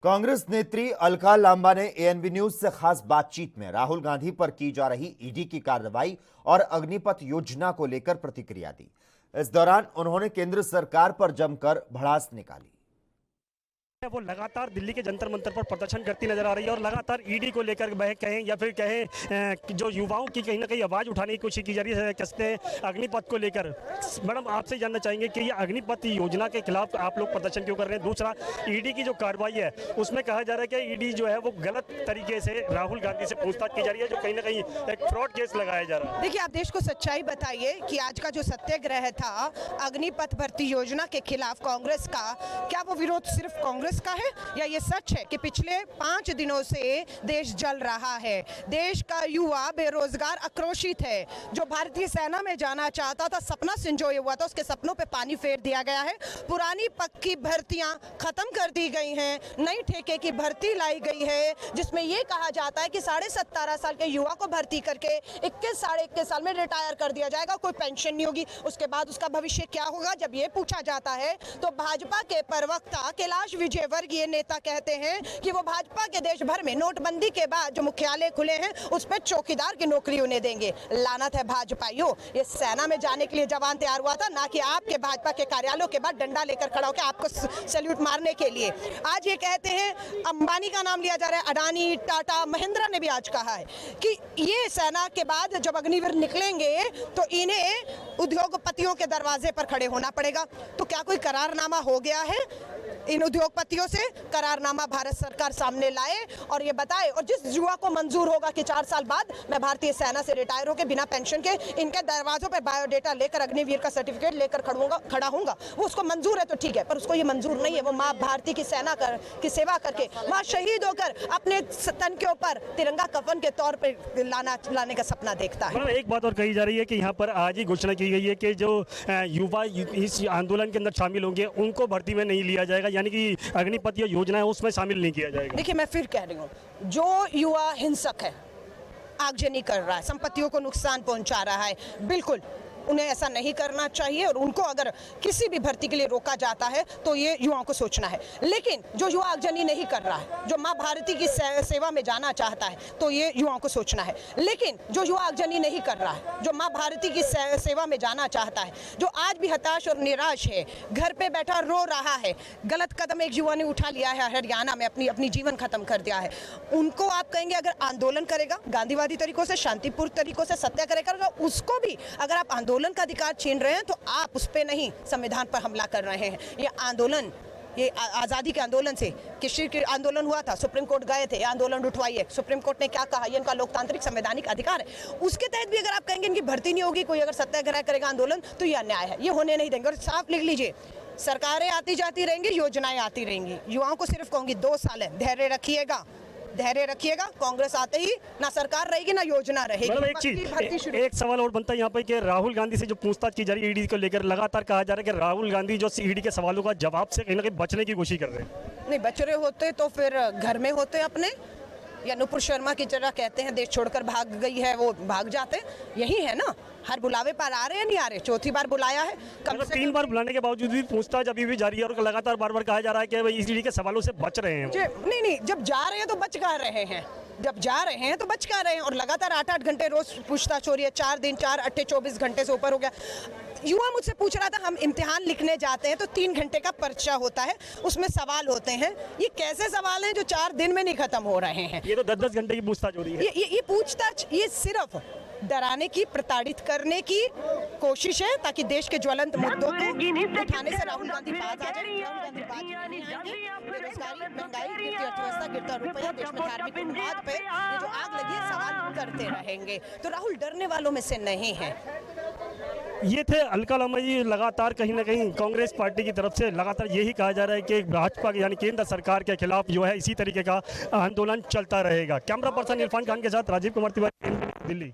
कांग्रेस नेत्री अलका लांबा ने ANB news से खास बातचीत में राहुल गांधी पर की जा रही ईडी की कार्रवाई और अग्निपथ योजना को लेकर प्रतिक्रिया दी। इस दौरान उन्होंने केंद्र सरकार पर जमकर भड़ास निकाली। वो लगातार दिल्ली के जंतर मंतर पर प्रदर्शन करती नजर आ रही है और लगातार ईडी को लेकर वह कहें या फिर कहें जो युवाओं की कहीं ना कहीं आवाज उठाने की कोशिश की जा रही है कहते हैं अग्निपथ को लेकर। मैडम, आपसे जानना चाहेंगे कि ये अग्निपथ योजना के खिलाफ आप लोग प्रदर्शन क्यों कर रहे हैं? दूसरा, ईडी की जो कार्रवाई है उसमें कहा जा रहा है कि ईडी जो है वो गलत तरीके से राहुल गांधी से पूछताछ की जा रही है, जो कहीं ना कहीं एक फ्रॉड केस लगाया जा रहा है। देखिए, आप देश को सच्चाई बताइए कि आज का जो सत्याग्रह था अग्निपथ भर्ती योजना के खिलाफ कांग्रेस का, क्या वो विरोध सिर्फ कांग्रेस का है या ये सच है कि पिछले 5 दिनों से देश जल रहा है? देश का युवा बेरोजगार आक्रोशित है। जो भारतीय सेना में जाना चाहता था, सपना संजोए हुआ था, उसके सपनों पे पानी फेर दिया गया है। पुरानी पक्की भर्तियां खत्म कर दी गई हैं, नई ठेके की भर्ती लाई गई है, जिसमें ये कहा जाता है कि 17.5 साल के युवा को भर्ती करके 21 साढ़े 21 साल में रिटायर कर दिया जाएगा, कोई पेंशन नहीं होगी। उसके बाद उसका भविष्य क्या होगा? जब ये पूछा जाता है तो भाजपा के प्रवक्ता कैलाश विजयवर्गीय नेता कहते हैं कि वो भाजपा के देश भर में नोटबंदी के बाद जो मुख्यालय खुले हैं उस पर चौकीदार की नौकरी उन्हें देंगे। लानत है भाजपाइयों, ये सेना में जाने के लिए जवान तैयार हुआ था, ना कि आपके भाजपा के कार्यालयों के बाद डंडा लेकर खड़ा होकर आपको सैल्यूट मारने के लिए। आज ये कहते हैं, अंबानी का नाम लिया जा रहा है, अडानी, टाटा, महिंद्रा ने भी आज कहा है कि ये सेना के बाद जब अग्निवीर निकलेंगे तो इन्हें उद्योगपतियों के दरवाजे पर खड़े होना पड़ेगा। तो क्या कोई करारनामा हो गया है इन उद्योगपतियों से? करारनामा भारत सरकार सामने लाए और ये बताए, और जिस युवा को मंजूर होगा कि 4 साल बाद मैं भारतीय सेना से रिटायर होकर बिना पेंशन के इनके दरवाजों पे बायोडेटा लेकर अग्निवीर का सर्टिफिकेट लेकर खड़ा होऊंगा, वो उसको मंजूर है तो ठीक है, पर उसको ये मंजूर नहीं है। वो माँ भारती की सेना की सेवा करके वहाँ शहीद होकर अपने तन के ऊपर तिरंगा कफन के तौर पर लाने का सपना देखता है। एक बात और कही जा रही है कि यहाँ पर आज ही घोषणा की गई है कि जो युवा इस आंदोलन के अंदर शामिल होंगे उनको भर्ती में नहीं लिया जाएगा, यानी कि अग्निपथ योजना है उसमें शामिल नहीं किया जाएगा। देखिए, मैं फिर कह रही हूँ, जो युवा हिंसक है, आगजनी कर रहा है, संपत्तियों को नुकसान पहुंचा रहा है, बिल्कुल उन्हें ऐसा नहीं करना चाहिए और उनको अगर किसी भी भर्ती के लिए रोका जाता है तो ये युवाओं को सोचना है। लेकिन जो युवा आगजनी नहीं कर रहा है, जो माँ भारती की सेवा में जाना चाहता है, तो ये युवाओं को सोचना है। लेकिन जो युवा आगजनी नहीं कर रहा है, जो माँ भारती की सेवा में जाना चाहता है, जो आज भी हताश और निराश है, घर पे बैठा रो रहा है, गलत कदम एक युवा ने उठा लिया है हरियाणा में, अपनी जीवन खत्म कर दिया है, उनको आप कहेंगे अगर आंदोलन करेगा गांधीवादी तरीकों से, शांतिपूर्ण तरीकों से सत्याग्रह करेगा, उसको भी अगर आप आंदोलन का अधिकार छीन रहे हैं तो आप उस पे नहीं संविधान पर हमला कर रहे हैं। ये आंदोलन, ये आज़ादी के आंदोलन से, किसी के आंदोलन हुआ था, सुप्रीम कोर्ट गए थे, आंदोलन उठवाइए, सुप्रीम कोर्ट ने क्या कहा, ये इनका लोकतांत्रिक संवैधानिक अधिकार है। उसके तहत भी अगर आप कहेंगे इनकी भर्ती नहीं होगी, कोई अगर सत्याग्रह करेगा आंदोलन, तो ये अन्याय है, ये होने नहीं देंगे। और साफ लिख लीजिए, सरकारें आती जाती रहेंगी, योजनाएं आती रहेंगी। युवाओं को सिर्फ कहूंगी 2 साल है, धैर्य रखिएगा, कांग्रेस आते ही ना सरकार रहेगी ना योजना रहेगी। एक सवाल और बनता है यहाँ पे कि राहुल गांधी से जो पूछताछ की जा रही है ईडी को लेकर, लगातार कहा जा रहा है कि राहुल गांधी जो ईडी के सवालों का जवाब से कहीं ना कहीं बचने की कोशिश कर रहे हैं। नहीं, बच रहे होते तो फिर घर में होते अपने, या नुपुर शर्मा की तरह कहते हैं देश छोड़कर भाग गई है, वो भाग जाते। यही है ना, हर बुलावे पर आ रहे हैं, नहीं आ रहे, 4थी बार बुलाया है। कम से 3 बार बुलाने के बावजूद भी पूछताछ अभी भी जारी है और लगातार बार कहा जा रहा है कि ईडी के सवालों से बच रहे हैं। नहीं, जब जा रहे हैं तो बच कह रहे हैं, जब जा रहे हैं तो बच कह रहे हैं, और लगातार 8-8 घंटे रोज पूछताछ हो रही है, 4 दिन 4 8 24 घंटे से ऊपर हो गया। युवा मुझसे पूछ रहा था, हम इम्तिहान लिखने जाते हैं तो 3 घंटे का पर्चा होता है, उसमें सवाल होते हैं, ये कैसे सवाल हैं जो 4 दिन में नहीं खत्म हो रहे हैं? ये तो 10-10 घंटे की पूछताछ हो रही है। ये पूछताछ, ये सिर्फ डराने की, प्रताड़ित करने की कोशिश है ताकि देश के ज्वलंत मुद्दों को उठाने से राहुल गांधी बाज आ जाए। राहुल गांधी बाज नहीं आएंगे। बेरोजगारी, महंगाई, गिरती अर्थव्यवस्था, गिरता रुपया, देश में धार्मिक उन्माद पे ये जो आग लगी है, सवाल करते रहेंगे। तो राहुल डरने वालों में से नहीं है। ये थे अलका लांबा जी। लगातार कहीं ना कहीं कांग्रेस पार्टी की तरफ से लगातार यही कहा जा रहा है कि भाजपा यानी केंद्र सरकार के खिलाफ जो है इसी तरीके का आंदोलन चलता रहेगा। कैमरा पर्सन इरफान खान के साथ राजीव कुमार तिवारी, दिल्ली।